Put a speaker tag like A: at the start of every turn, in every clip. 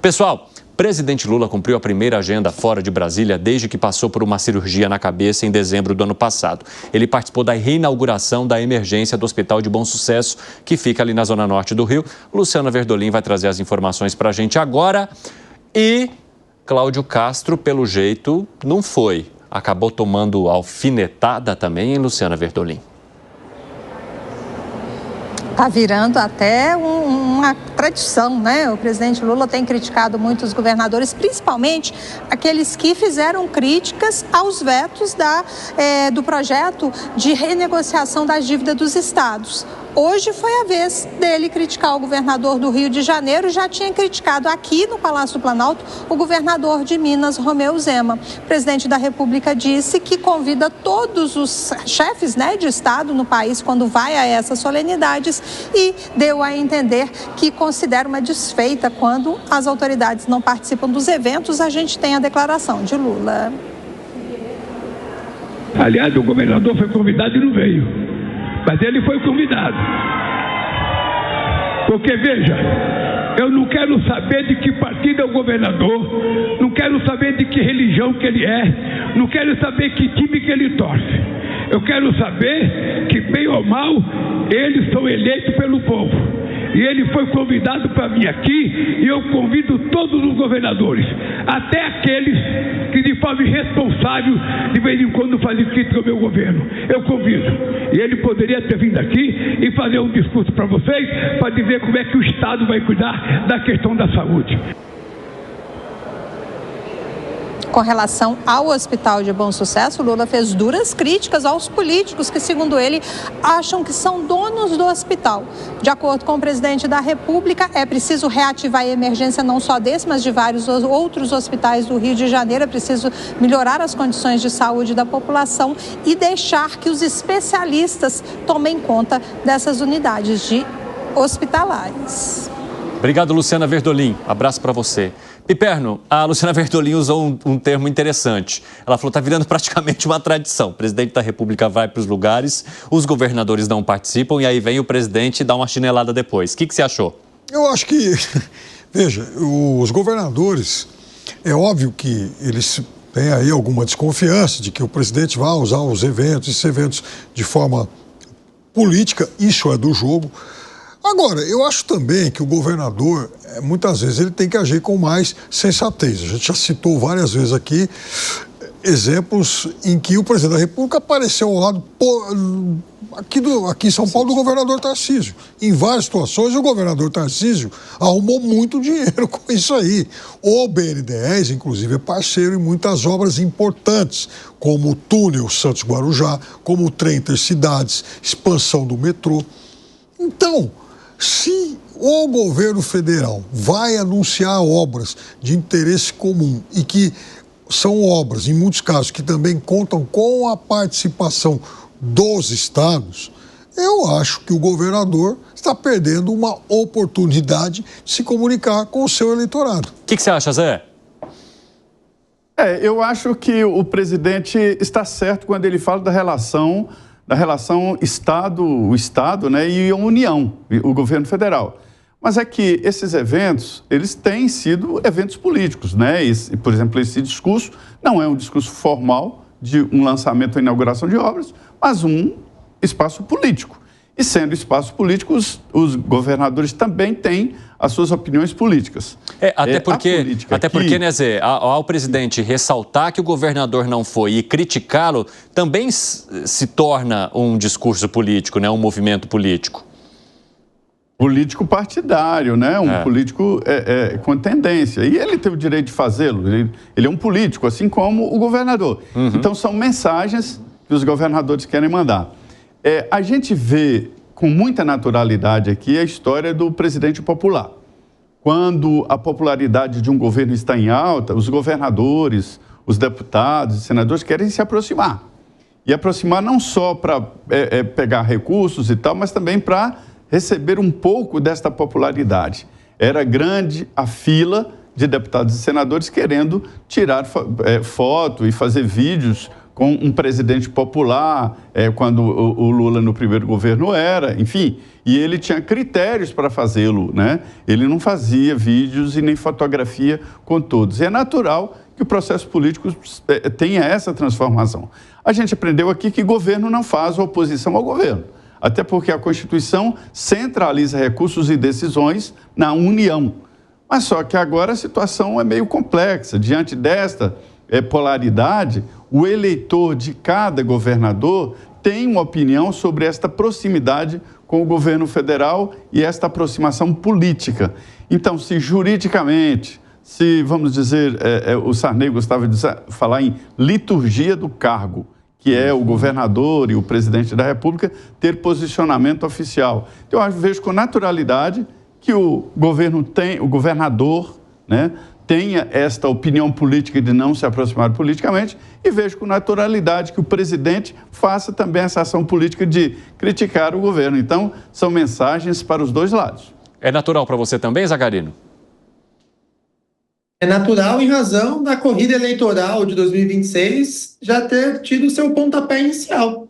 A: Pessoal, presidente Lula cumpriu a primeira agenda fora de Brasília desde que passou por uma cirurgia na cabeça em dezembro do ano passado. Ele participou da reinauguração da emergência do Hospital de Bom Sucesso, que fica ali na zona norte do Rio. Luciana Verdolim vai trazer as informações para a gente agora. E Cláudio Castro, pelo jeito, não foi. Acabou tomando alfinetada também, hein, Luciana Verdolim?
B: Está virando até uma tradição, né? O presidente Lula tem criticado muitos governadores, principalmente aqueles que fizeram críticas aos vetos do projeto de renegociação das dívidas dos estados. Hoje foi a vez dele criticar o governador do Rio de Janeiro, já tinha criticado aqui no Palácio do Planalto o governador de Minas, Romeu Zema. O presidente da República disse que convida todos os chefes, né, de estado no país quando vai a essas solenidades e deu a entender que considera uma desfeita quando as autoridades não participam dos eventos. A gente tem a declaração de Lula.
C: Aliás, o governador foi convidado e não veio. Mas ele foi convidado. Porque, veja, eu não quero saber de que partido é o governador, não quero saber de que religião que ele é, não quero saber que time que ele torce. Eu quero saber que, bem ou mal, eles são eleitos pelo povo. E ele foi convidado para vir aqui e eu convido todos os governadores, até aqueles que de forma irresponsável de vez em quando fazem crítica ao meu governo. Eu convido. E ele poderia ter vindo aqui e fazer um discurso para vocês, para dizer como é que o Estado vai cuidar da questão da saúde.
B: Com relação ao Hospital de Bom Sucesso, Lula fez duras críticas aos políticos que, segundo ele, acham que são donos do hospital. De acordo com o presidente da República, é preciso reativar a emergência não só desse, mas de vários outros hospitais do Rio de Janeiro. É preciso melhorar as condições de saúde da população e deixar que os especialistas tomem conta dessas unidades hospitalares.
A: Obrigado, Luciana Verdolim. Abraço para você. Piperno, a Luciana Verdolim usou um termo interessante. Ela falou que está virando praticamente uma tradição. O presidente da República vai para os lugares, os governadores não participam e aí vem o presidente e dá uma chinelada depois. O que você achou?
D: Eu acho que, veja, os governadores, é óbvio que eles têm aí alguma desconfiança de que o presidente vai usar esses eventos de forma política, isso é do jogo. Agora, eu acho também que o governador, muitas vezes, ele tem que agir com mais sensatez. A gente já citou várias vezes aqui exemplos em que o presidente da República apareceu ao lado, aqui em São Paulo, do governador Tarcísio. Em várias situações, o governador Tarcísio arrumou muito dinheiro com isso aí. O BNDES, inclusive, é parceiro em muitas obras importantes, como o túnel Santos-Guarujá, como o trem Intercidades, expansão do metrô. Então, se o governo federal vai anunciar obras de interesse comum e que são obras, em muitos casos, que também contam com a participação dos estados, eu acho que o governador está perdendo uma oportunidade de se comunicar com o seu eleitorado.
A: O que você acha, Zé?
E: Eu acho que o presidente está certo quando ele fala da relação Estado, né, e a União, o governo federal. Mas é que esses eventos, eles têm sido eventos políticos, né? Por exemplo, esse discurso não é um discurso formal de um lançamento ou inauguração de obras, mas um espaço político. E sendo espaço político, os governadores também têm as suas opiniões políticas.
A: Até porque, né, Zé, ao presidente ressaltar que o governador não foi e criticá-lo, também se torna um discurso político, né, um movimento político.
E: Político partidário, né? Político com tendência. E ele tem o direito de fazê-lo. Ele é um político, assim como o governador. Uhum. Então, são mensagens que os governadores querem mandar. A gente vê com muita naturalidade aqui a história do presidente popular. Quando a popularidade de um governo está em alta, os governadores, os deputados, os senadores querem se aproximar. E aproximar não só para pegar recursos e tal, mas também para receber um pouco desta popularidade. Era grande a fila de deputados e senadores querendo tirar foto e fazer vídeos com um presidente popular, quando o Lula no primeiro governo era, enfim, e ele tinha critérios para fazê-lo, né? Ele não fazia vídeos e nem fotografia com todos. E é natural que o processo político tenha essa transformação. A gente aprendeu aqui que governo não faz oposição ao governo, até porque a Constituição centraliza recursos e decisões na União. Mas só que agora a situação é meio complexa. Diante desta polaridade, o eleitor de cada governador tem uma opinião sobre esta proximidade com o governo federal e esta aproximação política. Então, se juridicamente, se, vamos dizer, o Sarney gostava de falar em liturgia do cargo, que é o governador e o presidente da República ter posicionamento oficial. Então, eu vejo com naturalidade que o governador, né, tenha esta opinião política de não se aproximar politicamente, e vejo com naturalidade que o presidente faça também essa ação política de criticar o governo. Então, são mensagens para os dois lados.
A: É natural para você também, Zagarino?
F: É natural em razão da corrida eleitoral de 2026 já ter tido seu pontapé inicial.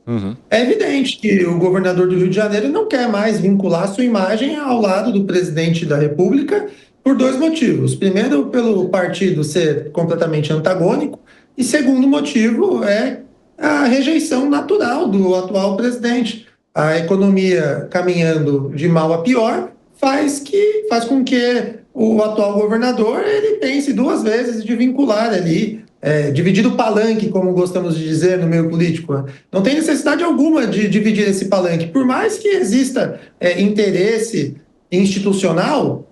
F: É evidente que o governador do Rio de Janeiro não quer mais vincular sua imagem ao lado do presidente da República por dois motivos. Primeiro, pelo partido ser completamente antagônico, e segundo motivo é a rejeição natural do atual presidente. A economia caminhando de mal a pior faz com que o atual governador ele pense duas vezes de vincular ali, dividir o palanque, como gostamos de dizer no meio político. Não tem necessidade alguma de dividir esse palanque, por mais que exista interesse institucional,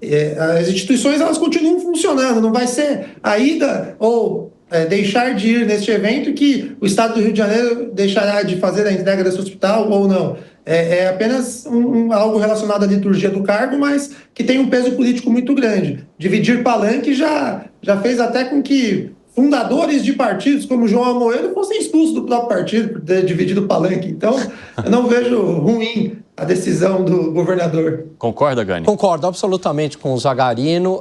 F: as instituições elas continuam funcionando, não vai ser a ida ou deixar de ir neste evento que o Estado do Rio de Janeiro deixará de fazer a entrega desse hospital ou não. É apenas algo relacionado à liturgia do cargo, mas que tem um peso político muito grande. Dividir palanque já fez até com que fundadores de partidos como João Amoedo fossem expulsos do próprio partido por ter dividido o palanque. Então, eu não vejo ruim a decisão do governador.
A: Concorda, Gani?
G: Concordo absolutamente com o Zagarino.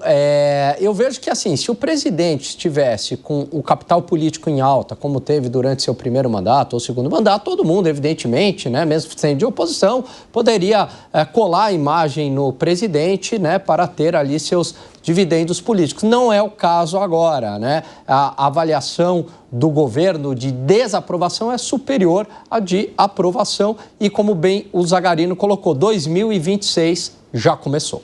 G: Eu vejo que, assim, se o presidente estivesse com o capital político em alta, como teve durante seu primeiro mandato ou segundo mandato, todo mundo, evidentemente, né, mesmo sendo de oposição, poderia colar a imagem no presidente, né, para ter ali seus dividendos políticos. Não é o caso agora, né? A avaliação do governo de desaprovação é superior à de aprovação e, como bem o Zagarino colocou, 2026 já começou.